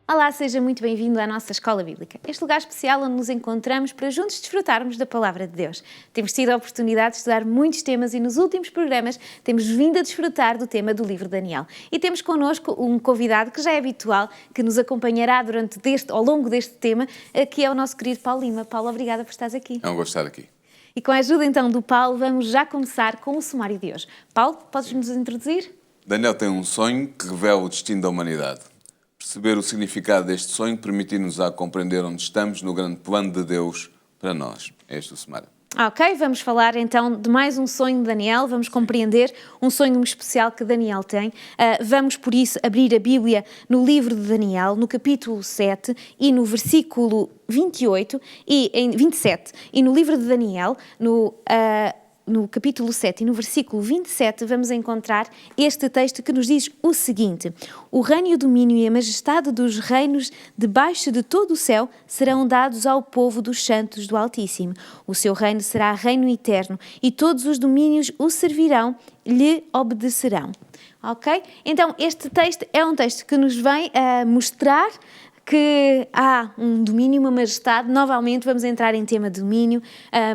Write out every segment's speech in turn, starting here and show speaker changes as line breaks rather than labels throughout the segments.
Olá, seja muito bem-vindo à nossa Escola Bíblica, este lugar especial onde nos encontramos para juntos desfrutarmos da Palavra de Deus. Temos tido a oportunidade de estudar muitos temas e nos últimos programas temos vindo a desfrutar do tema do livro de Daniel. E temos connosco um convidado que já é habitual, que nos acompanhará ao longo deste tema, que é o nosso querido Paulo Lima. Paulo, obrigada por estares aqui.
É um gosto estar aqui.
E com a ajuda então do Paulo, vamos já começar com o sumário de hoje. Paulo, podes nos introduzir?
Daniel tem um sonho que revela o destino da humanidade. Perceber o significado deste sonho permite-nos a compreender onde estamos no grande plano de Deus para nós. É este o sumário.
Ok, vamos falar então de mais um sonho de Daniel, vamos compreender um sonho especial que Daniel tem. Vamos, por isso, abrir a Bíblia no livro de Daniel, no capítulo 7 e no versículo 28 e em 27. E no livro de Daniel, no capítulo 7 e no versículo 27, vamos encontrar este texto que nos diz o seguinte: o reino e o domínio e a majestade dos reinos debaixo de todo o céu serão dados ao povo dos santos do Altíssimo. O seu reino será reino eterno e todos os domínios o servirão, lhe obedecerão. Ok? Então, este texto é um texto que nos vem a mostrar que há um domínio, uma majestade. Novamente vamos entrar em tema de domínio,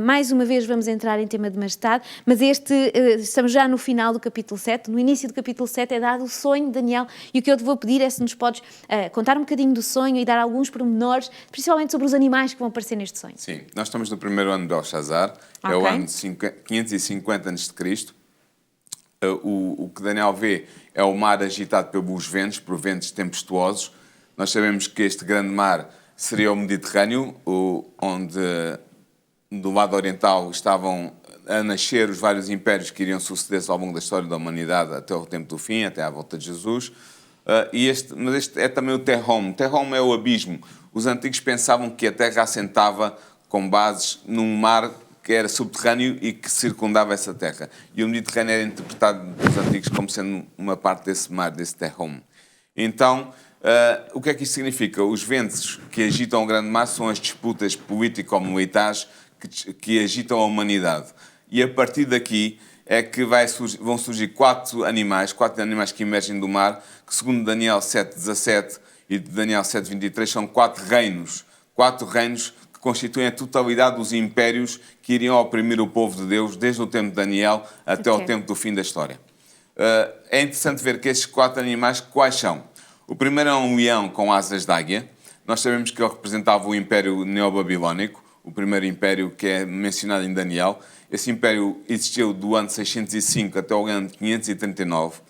mais uma vez vamos entrar em tema de majestade, mas estamos já no final do capítulo 7, no início do capítulo 7 é dado o sonho de Daniel, e o que eu te vou pedir é se nos podes contar um bocadinho do sonho e dar alguns pormenores, principalmente sobre os animais que vão aparecer neste sonho.
Sim, nós estamos no primeiro ano de Belshazzar, é o ano de 550 a.C. O que Daniel vê é o mar agitado pelos ventos, por ventos tempestuosos. Nós sabemos que este grande mar seria o Mediterrâneo, onde do lado oriental estavam a nascer os vários impérios que iriam suceder-se ao longo da história da humanidade até o tempo do fim, até à volta de Jesus. Mas este é também o Terrom. Terrom é o abismo. Os antigos pensavam que a Terra assentava com bases num mar que era subterrâneo e que circundava essa terra. E o Mediterrâneo era interpretado pelos antigos como sendo uma parte desse mar, desse Terrom. Então, o que é que isto significa? Os ventos que agitam o grande mar são as disputas político-militares que agitam a humanidade. E a partir daqui é que vão surgir quatro animais que emergem do mar, que segundo Daniel 7:17 e Daniel 7:23 são quatro reinos que constituem a totalidade dos impérios que iriam oprimir o povo de Deus desde o tempo de Daniel até ao tempo do fim da história. É interessante ver que estes quatro animais, quais são? O primeiro é um leão com asas de águia. Nós sabemos que ele representava o Império Neobabilónico, o primeiro império que é mencionado em Daniel. Esse império existiu do ano 605 até o ano 539.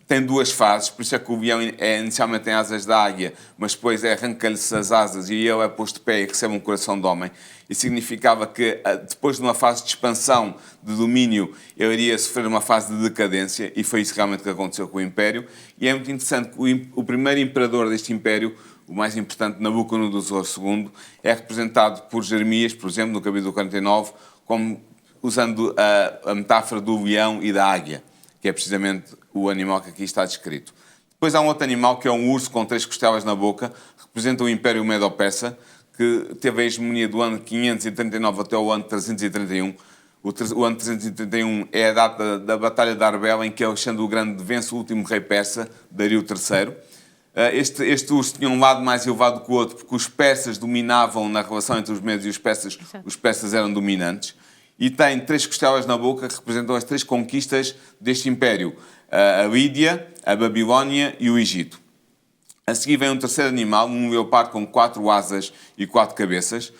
Tem duas fases, por isso é que o leão inicialmente tem asas de águia, mas depois arranca-lhe-se as asas e ele é posto de pé e recebe um coração de homem. E significava que depois de uma fase de expansão, de domínio, ele iria sofrer uma fase de decadência, e foi isso realmente que aconteceu com o Império. E é muito interessante que o primeiro imperador deste Império, o mais importante, Nabucodonosor II, é representado por Jeremias, por exemplo, no capítulo 49, como usando a metáfora do leão e da águia, que é precisamente o animal que aqui está descrito. Depois há um outro animal, que é um urso com 3 costelas na boca, representa o Império Medo-Persa, que teve a hegemonia do ano 539 até o ano 331. O ano 331 é a data da Batalha de Arbela, em que Alexandre o Grande vence o último rei persa, Dario III. Este urso tinha um lado mais elevado que o outro, porque os persas dominavam na relação entre os medos e os persas. Os persas eram dominantes. E tem 3 costelas na boca, que representam as 3 conquistas deste império: a Lídia, a Babilónia e o Egito. A seguir vem um terceiro animal, um leopardo com 4 asas e 4 cabeças.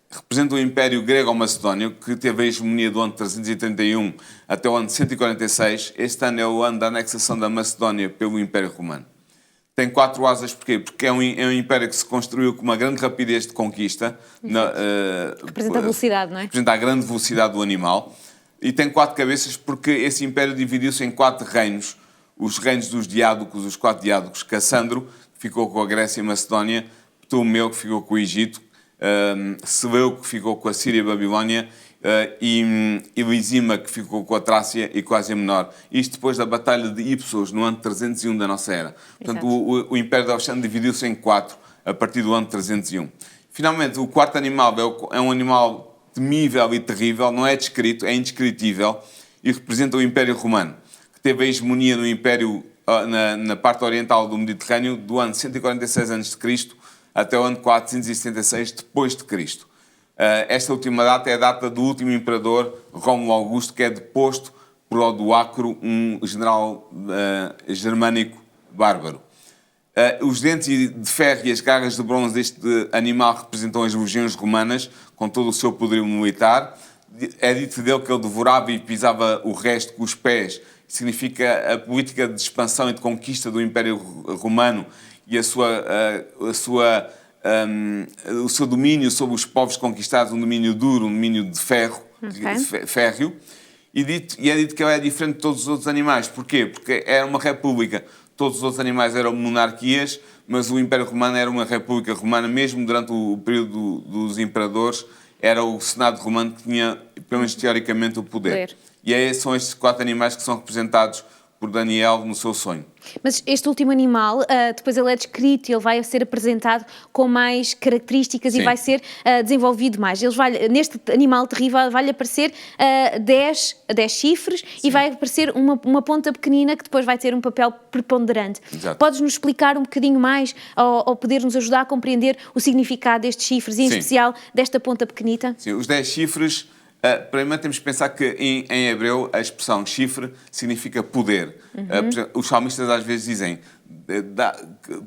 Representa o Império Grego-Macedónio, que teve a hegemonia do ano 331 até o ano 146. Este ano é o ano da anexação da Macedónia pelo Império Romano. Tem 4 asas, porquê? Porque é um império que se construiu com uma grande rapidez de conquista.
Representa a velocidade, não é?
Representa a grande velocidade do animal. E tem 4 cabeças porque esse império dividiu-se em 4 reinos. Os reinos dos diádocos, os 4 diádocos: Cassandro, que ficou com a Grécia e a Macedónia; Ptolomeu, que ficou com o Egito; Seleuco, que ficou com a Síria e a Babilónia; e Lisima, que ficou com a Trácia e com a Ásia Menor. Isto depois da Batalha de Ipsos, no ano 301 da nossa era. Portanto, o Império de Alexandre dividiu-se em 4 a partir do ano 301. Finalmente, o quarto animal é um animal temível e terrível, não é descrito, é indescritível, e representa o Império Romano, que teve a hegemonia no Império na parte oriental do Mediterrâneo, do ano 146 a.C. até o ano 476 depois de Cristo. Esta última data é a data do último imperador, Rómulo Augusto, que é deposto por Odoacro, um general germânico bárbaro. Os dentes de ferro e as garras de bronze deste animal representam as legiões romanas, com todo o seu poderio militar. É dito dele que ele devorava e pisava o resto com os pés. Significa a política de expansão e de conquista do Império Romano e o seu domínio sobre os povos conquistados, um domínio duro, um domínio de ferro, férreo. E é dito que ele é diferente de todos os outros animais. Porquê? Porque era uma república. Todos os outros animais eram monarquias, mas o Império Romano era uma república romana, mesmo durante o período dos imperadores, era o Senado Romano que tinha, pelo menos teoricamente, o poder. E são estes 4 animais que são representados por Daniel no seu sonho.
Mas este último animal, depois ele é descrito e ele vai ser apresentado com mais características. Sim. E vai ser desenvolvido mais. Neste animal terrível vai-lhe aparecer 10 chifres. Sim. E vai aparecer uma ponta pequenina que depois vai ter um papel preponderante.
Exato.
Podes-nos explicar um bocadinho mais ou poder-nos ajudar a compreender o significado destes chifres e, em especial, desta ponta pequenita?
Sim, os 10 chifres... primeiro temos que pensar que em hebreu a expressão chifre significa poder. Os salmistas às vezes dizem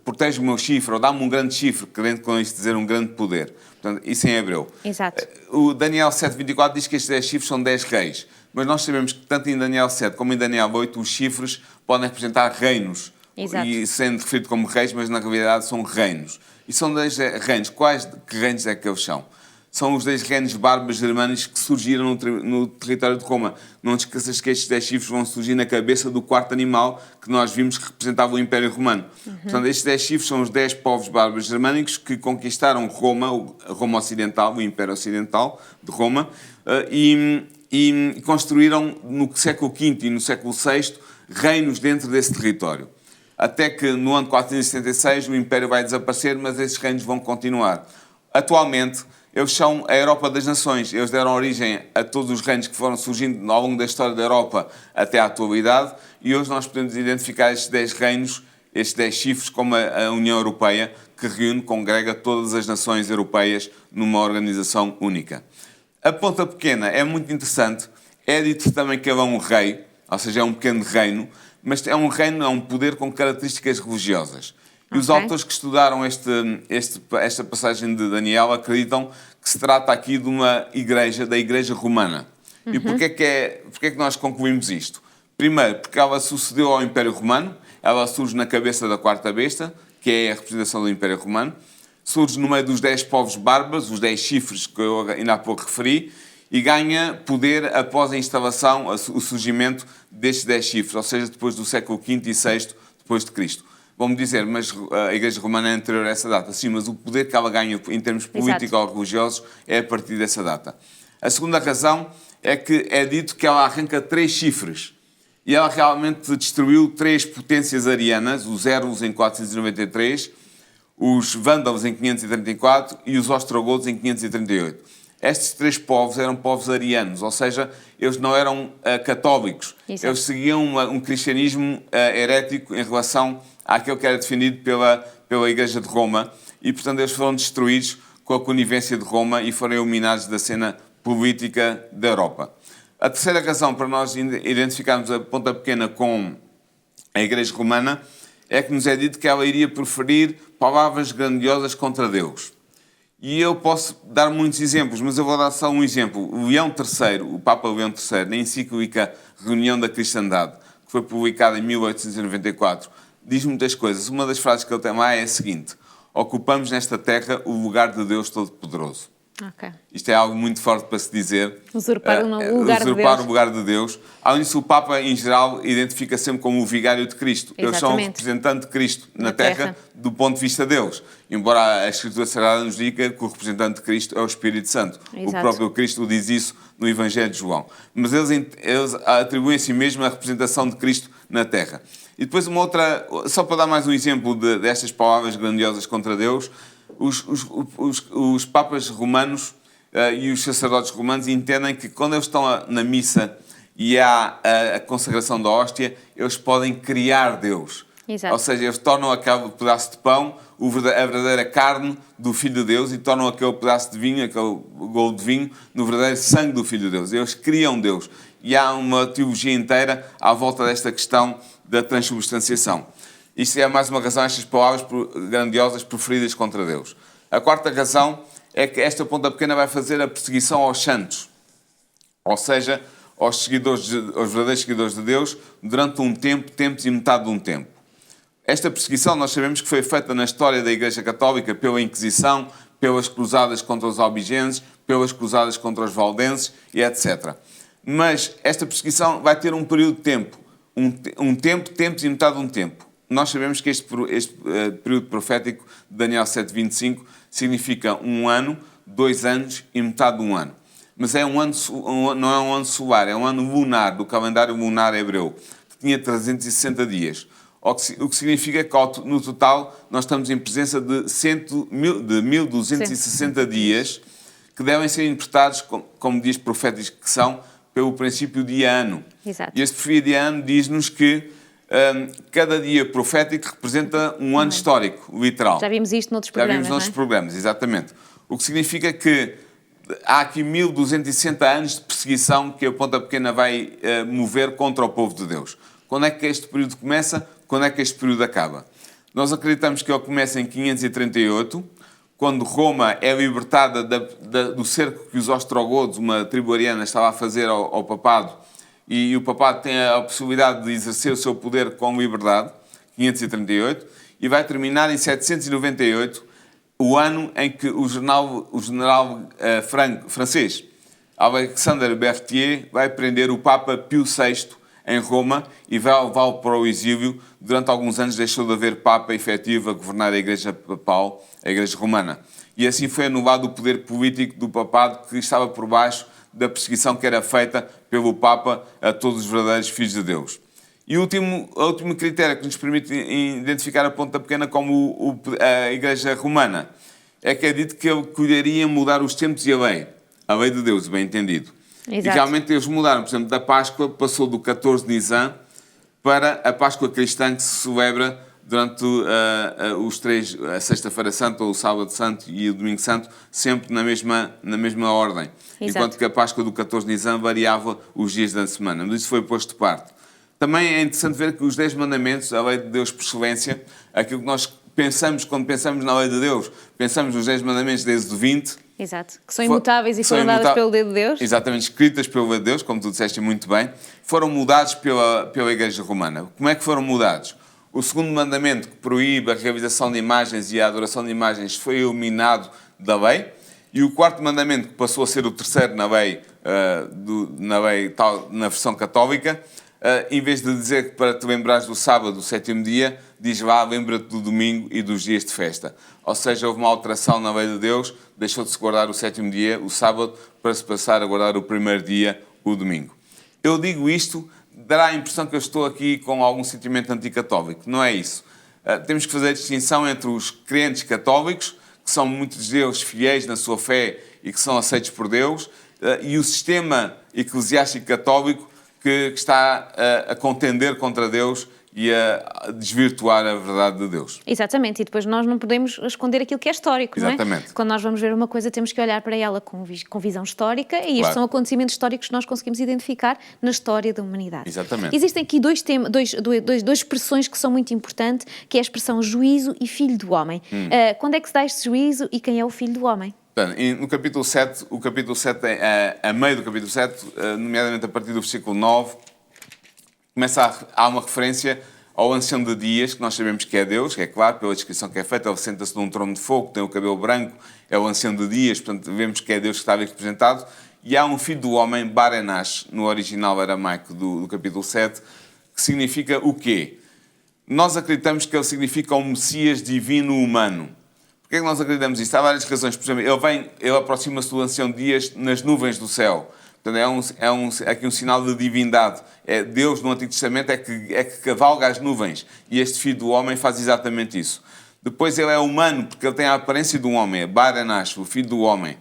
protege o meu chifre ou dá-me um grande chifre, querendo com isto dizer um grande poder. Portanto, isso em hebreu.
Exato.
O Daniel 7:24 diz que estes 10 chifres são 10 reis. Mas nós sabemos que tanto em Daniel 7 como em Daniel 8 os chifres podem representar reinos.
Exato.
E sendo referido como reis, mas na realidade são reinos. E são 10 reinos. Que reinos é que eles são? São os 10 reinos bárbaros germânicos que surgiram no território de Roma. Não te esqueças que estes 10 chifres vão surgir na cabeça do 4º animal que nós vimos que representava o Império Romano. Portanto, estes 10 chifres são os 10 povos bárbaros germânicos que conquistaram Roma, Roma Ocidental, o Império Ocidental de Roma, e construíram no século V e no século VI reinos dentro desse território. Até que no ano 476 o Império vai desaparecer, mas esses reinos vão continuar. Atualmente, eles são a Europa das Nações. Eles deram origem a todos os reinos que foram surgindo ao longo da história da Europa até à atualidade. E hoje nós podemos identificar estes 10 reinos, estes 10 chifres, como a União Europeia, que reúne, congrega todas as nações europeias numa organização única. A ponta pequena é muito interessante. É dito também que ele é um rei, ou seja, é um pequeno reino, mas é um reino, é um poder com características religiosas. E os autores que estudaram esta passagem de Daniel acreditam que se trata aqui de uma igreja, da Igreja Romana. E porquê que nós concluímos isto? Primeiro, porque ela sucedeu ao Império Romano, ela surge na cabeça da 4ª besta, que é a representação do Império Romano, surge no meio dos 10 povos bárbaros, os 10 chifres que eu ainda há pouco referi, e ganha poder após a instalação, o surgimento destes 10 chifres, ou seja, depois do século V e VI depois de Cristo. Vamos dizer, mas a Igreja Romana é anterior a essa data. Sim, mas o poder que ela ganha em termos políticos ou religiosos é a partir dessa data. A segunda razão é que é dito que ela arranca 3 chifres. E ela realmente destruiu 3 potências arianas, os Eros em 493, os Vândalos em 534 e os Ostrogodos em 538. Estes 3 povos eram povos arianos, ou seja, eles não eram católicos. Exato. Eles seguiam um cristianismo herético em relação àquele que era defendido pela Igreja de Roma e, portanto, eles foram destruídos com a conivência de Roma e foram eliminados da cena política da Europa. A terceira razão para nós identificarmos a ponta pequena com a Igreja Romana é que nos é dito que ela iria proferir palavras grandiosas contra Deus. E eu posso dar muitos exemplos, mas eu vou dar só um exemplo. O Leão III, o Papa Leão III, na encíclica Reunião da Cristandade, que foi publicada em 1894, diz muitas coisas. Uma das frases que ele tem lá é a seguinte: ocupamos nesta terra o lugar de Deus Todo-Poderoso.
Okay.
Isto é algo muito forte para se dizer.
Usurpar o
lugar de Deus. Além disso, o Papa, em geral, identifica sempre como o vigário de Cristo.
Exatamente.
Eles são o representante de Cristo na terra do ponto de vista deles. Embora a Escritura Sagrada nos diga que o representante de Cristo é o Espírito Santo.
Exato.
O próprio Cristo diz isso no Evangelho de João. Mas eles atribuem a si mesmo a representação de Cristo na terra. E depois uma outra, só para dar mais um exemplo destas palavras grandiosas contra Deus, os papas romanos e os sacerdotes romanos entendem que quando eles estão na missa e há a consagração da hóstia, eles podem criar Deus.
Exato.
Ou seja, eles tornam aquele pedaço de pão a verdadeira carne do Filho de Deus e tornam aquele pedaço de vinho, aquele golo de vinho, no verdadeiro sangue do Filho de Deus. Eles criam Deus. E há uma teologia inteira à volta desta questão da transubstanciação. Isto é mais uma razão, estas palavras grandiosas proferidas contra Deus. A quarta razão é que esta ponta pequena vai fazer a perseguição aos santos. Ou seja, aos verdadeiros seguidores de Deus, durante um tempo, tempos e metade de um tempo. Esta perseguição nós sabemos que foi feita na história da Igreja Católica pela Inquisição, pelas cruzadas contra os albigenses, pelas cruzadas contra os valdenses e etc. Mas esta perseguição vai ter um período de tempo. Um tempo, tempos e metade de um tempo. Nós sabemos que este período profético de Daniel 7:25 significa 1 ano, 2 anos e metade de um ano. Mas é não é um ano solar, é um ano lunar, do calendário lunar hebreu, que tinha 360 dias. O que significa que, no total, nós estamos em presença de 1.260 dias que devem ser interpretados, como diz proféticos que são, pelo princípio dia-ano.
Exato.
E este princípio dia-ano diz-nos que cada dia profético representa um ano histórico, literal.
Já vimos isto noutros programas,
Já vimos noutros programas, exatamente. O que significa que há aqui 1.260 anos de perseguição que a ponta pequena vai mover contra o povo de Deus. Quando é que este período começa? Quando é que este período acaba? Nós acreditamos que ele começa em 538, quando Roma é libertada do cerco que os ostrogodos, uma tribo ariana, estava a fazer ao papado, e o papado tem a possibilidade de exercer o seu poder com liberdade, 538, e vai terminar em 798, o ano em que o general francês Alexandre Berthier vai prender o Papa Pio VI em Roma e vai levá-lo para o exílio. Durante alguns anos deixou de haver Papa efetivo a governar a Igreja Papal, a Igreja Romana. E assim foi anulado o poder político do papado que estava por baixo da perseguição que era feita pelo Papa a todos os verdadeiros filhos de Deus. E o último critério que nos permite identificar a ponta pequena como a Igreja Romana é que é dito que ele cuidaria mudar os tempos e a lei de Deus, bem entendido.
Exato.
E realmente eles mudaram, por exemplo, da Páscoa, passou do 14 de Nisan para a Páscoa cristã que se celebra durante a Sexta-feira Santa, ou o Sábado Santo e o Domingo Santo, sempre na mesma ordem.
Exato.
Enquanto que a Páscoa do 14 de Nisan variava os dias da semana. Mas isso foi posto de parte. Também é interessante ver que os 10 mandamentos, a lei de Deus por excelência, aquilo que nós pensamos quando pensamos na lei de Deus, pensamos nos 10 mandamentos desde o 20.
Exato, que são imutáveis e foram dadas pelo dedo de Deus.
Exatamente, escritas pelo dedo de Deus, como tu disseste muito bem, foram mudados pela Igreja Romana. Como é que foram mudados? O segundo mandamento, que proíbe a realização de imagens e a adoração de imagens, foi eliminado da lei. E o quarto mandamento, que passou a ser o terceiro na lei na versão católica, em vez de dizer que para te lembrares do sábado, do sétimo dia, diz lá, lembra-te do domingo e dos dias de festa. Ou seja, houve uma alteração na lei de Deus, deixou de se guardar o sétimo dia, o sábado, para se passar a guardar o primeiro dia, o domingo. Eu digo isto, dará a impressão que eu estou aqui com algum sentimento anticatólico. Não é isso. Temos que fazer a distinção entre os crentes católicos, que são muitos deles fiéis na sua fé e que são aceitos por Deus, e o sistema eclesiástico católico que está a contender contra Deus e a desvirtuar a verdade de Deus.
Exatamente, e depois nós não podemos esconder aquilo que é histórico, não é?
Exatamente.
Quando nós vamos ver uma coisa, temos que olhar para ela com visão histórica, e estes são acontecimentos históricos que nós conseguimos identificar na história da humanidade.
Exatamente.
Existem aqui duas expressões que são muito importantes, que é a expressão juízo e filho do homem. Quando é que se dá este juízo e quem é o filho do homem?
No capítulo 7, a meio do capítulo 7, nomeadamente a partir do versículo 9, há uma referência ao ancião de dias, que nós sabemos que é Deus, que é claro, pela descrição que é feita, ele senta-se num trono de fogo, tem o cabelo branco, é o ancião de dias, portanto vemos que é Deus que está ali representado, e há um filho do homem, Barenash, no original aramaico do capítulo 7, que significa o quê? Nós acreditamos que ele significa um Messias divino humano. Porquê é que nós acreditamos isto? Há várias razões. Por exemplo, ele aproxima-se do ancião de dias nas nuvens do céu. Portanto, aqui um sinal de divindade. Deus, no Antigo Testamento, é que cavalga as nuvens. E este filho do homem faz exatamente isso. Depois ele é humano, porque ele tem a aparência de um homem. É Barenash, o filho do homem.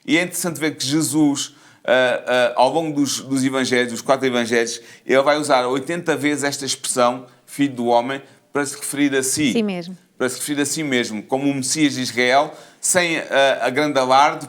E é interessante ver que Jesus, ao longo dos evangelhos, dos 4 evangelhos, ele vai usar 80 vezes esta expressão, filho do homem, para se referir a si.
Si mesmo.
Para se referir a si mesmo, como o Messias de Israel, sem a grande alarde.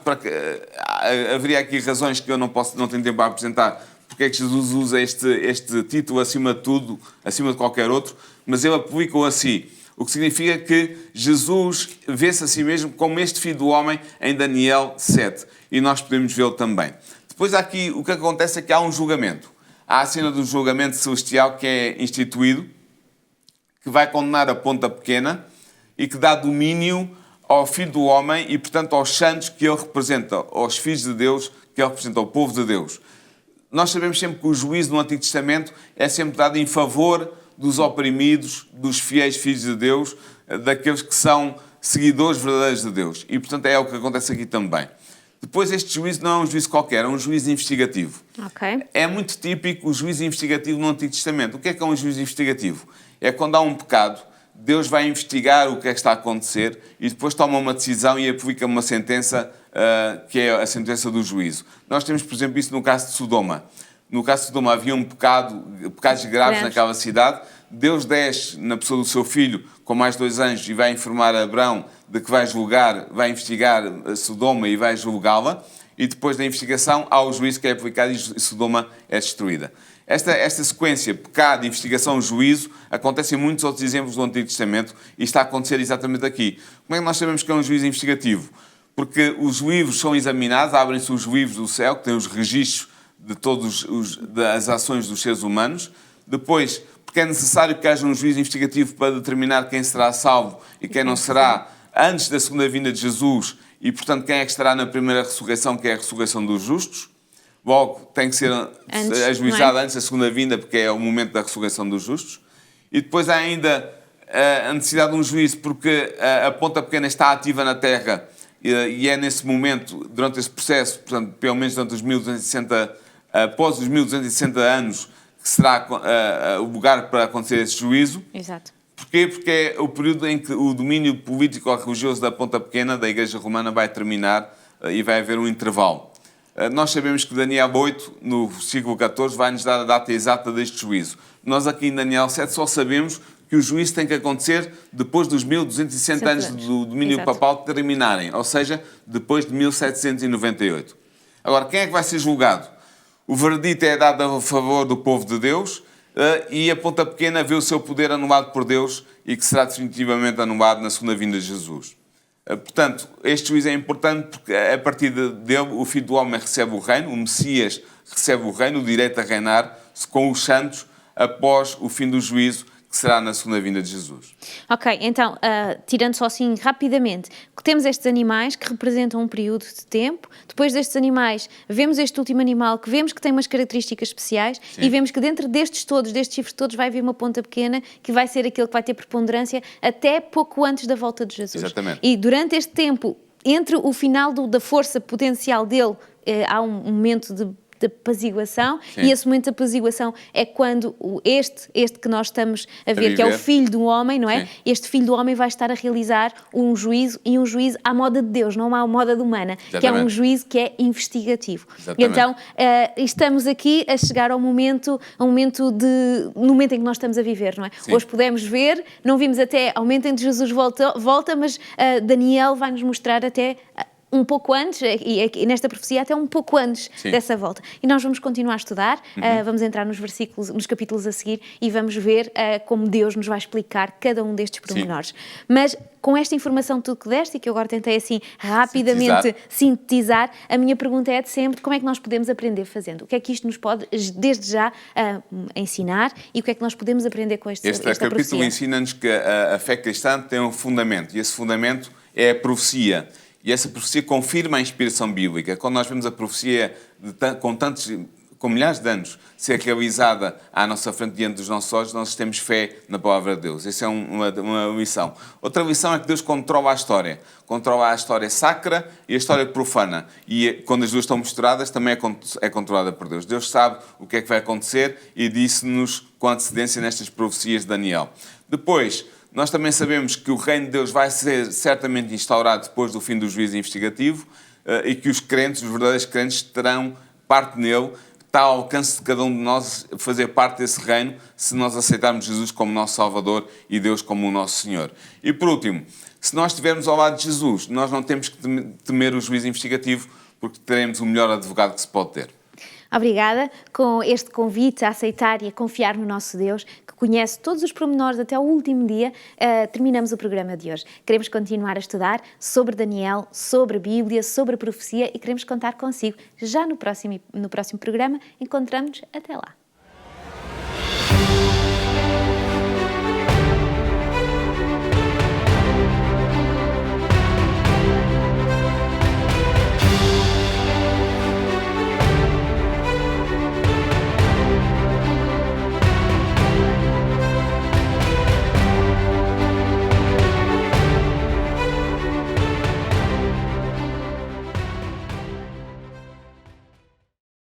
Haveria aqui razões que eu não tenho tempo para apresentar, porque é que Jesus usa este título acima de tudo, acima de qualquer outro, mas ele aplicou a si. O que significa que Jesus vê-se a si mesmo como este filho do homem em Daniel 7. E nós podemos vê-lo também. Depois aqui, o que acontece é que há um julgamento. Há a cena do julgamento celestial que é instituído, que vai condenar a ponta pequena e que dá domínio ao Filho do Homem e, portanto, aos santos que ele representa, aos filhos de Deus que ele representa, ao povo de Deus. Nós sabemos sempre que o juízo no Antigo Testamento é sempre dado em favor dos oprimidos, dos fiéis filhos de Deus, daqueles que são seguidores verdadeiros de Deus. E, portanto, é o que acontece aqui também. Depois, este juízo não é um juízo qualquer, é um juízo investigativo.
Okay.
É muito típico o juízo investigativo no Antigo Testamento. O que é um juízo investigativo? É quando há um pecado, Deus vai investigar o que é que está a acontecer e depois toma uma decisão e aplica uma sentença, que é a sentença do juízo. Nós temos, por exemplo, isso no caso de Sodoma. No caso de Sodoma havia pecados graves naquela cidade. Deus desce na pessoa do seu filho com mais 2 anjos e vai informar a Abraão de que vai investigar Sodoma e vai julgá-la. E depois da investigação há o juízo que é aplicado e Sodoma é destruída. Esta sequência, pecado, investigação, juízo, acontece em muitos outros exemplos do Antigo Testamento e está a acontecer exatamente aqui. Como é que nós sabemos que é um juízo investigativo? Porque os livros são examinados, abrem-se os livros do céu, que têm os registros de todas as ações dos seres humanos. Depois, porque é necessário que haja um juízo investigativo para determinar quem será salvo e quem não será antes da segunda vinda de Jesus e, portanto, quem é que estará na primeira ressurreição, que é a ressurreição dos justos. Logo, tem que ser ajuizado antes da segunda vinda, porque é o momento da ressurreição dos justos. E depois há ainda a necessidade de um juízo, porque a ponta pequena está ativa na Terra e é nesse momento, durante esse processo, portanto, pelo menos durante os 1260, após os 1260 anos, que será o lugar para acontecer esse juízo.
Exato.
Porquê? Porque é o período em que o domínio político-religioso da ponta pequena, da Igreja Romana, vai terminar e vai haver um intervalo. Nós sabemos que Daniel 8, no versículo 14, vai-nos dar a data exata deste juízo. Nós aqui em Daniel 7 só sabemos que o juízo tem que acontecer depois dos 1260 anos do domínio papal terminarem, ou seja, depois de 1798. Agora, quem é que vai ser julgado? O veredito é dado a favor do povo de Deus e a ponta pequena vê o seu poder anulado por Deus e que será definitivamente anulado na segunda vinda de Jesus. Portanto, este juízo é importante porque a partir dele o Filho do Homem recebe o reino, o Messias recebe o reino, o direito a reinar com os santos após o fim do juízo, que será na segunda vinda de Jesus.
Ok, então, tirando só assim rapidamente, temos estes animais que representam um período de tempo, depois destes animais vemos este último animal que vemos que tem umas características especiais. Sim. E vemos que dentro destes chifres todos vai haver uma ponta pequena que vai ser aquele que vai ter preponderância até pouco antes da volta de Jesus.
Exatamente.
E durante este tempo, entre o final da força potencial dele, há um momento de apaziguação. Sim. E esse momento de apaziguação é quando este que nós estamos a ver, que é o Filho do Homem, não é? Sim. Este Filho do Homem vai estar a realizar um juízo, e um juízo à moda de Deus, não à moda humana. Exatamente. Que é um juízo que é investigativo. Exatamente. Então, estamos aqui a chegar ao momento no momento em que nós estamos a viver, não é? Sim. Hoje podemos ver, não vimos até ao momento em que Jesus volta, mas Daniel vai nos mostrar até um pouco antes, e nesta profecia até um pouco antes. Sim. Dessa volta. E nós vamos continuar a estudar, vamos entrar nos capítulos a seguir e vamos ver como Deus nos vai explicar cada um destes pormenores. Sim. Mas com esta informação tudo que deste, e que eu agora tentei assim rapidamente sintetizar, a minha pergunta é de sempre: como é que nós podemos aprender fazendo? O que é que isto nos pode, desde já, ensinar, e o que é que nós podemos aprender com esta profecia?
Este capítulo ensina-nos que a fé cristã tem um fundamento, e esse fundamento é a profecia. E essa profecia confirma a inspiração bíblica. Quando nós vemos a profecia com milhares de anos ser realizada à nossa frente, diante dos nossos olhos, nós temos fé na palavra de Deus. Essa é uma lição. Outra lição é que Deus controla a história. Controla a história sacra e a história profana. E quando as duas estão misturadas, também é controlada por Deus. Deus sabe o que é que vai acontecer e disse-nos com antecedência nestas profecias de Daniel. Depois, nós também sabemos que o reino de Deus vai ser certamente instaurado depois do fim do juízo investigativo e que os crentes, os verdadeiros crentes, terão parte nele, está ao alcance de cada um de nós fazer parte desse reino, se nós aceitarmos Jesus como nosso Salvador e Deus como o nosso Senhor. E por último, se nós estivermos ao lado de Jesus, nós não temos que temer o juízo investigativo, porque teremos o melhor advogado que se pode ter.
Obrigada com este convite a aceitar e a confiar no nosso Deus, que conhece todos os pormenores até o último dia. Terminamos o programa de hoje. Queremos continuar a estudar sobre Daniel, sobre a Bíblia, sobre a profecia e queremos contar consigo já no próximo programa. Encontramos-nos até lá.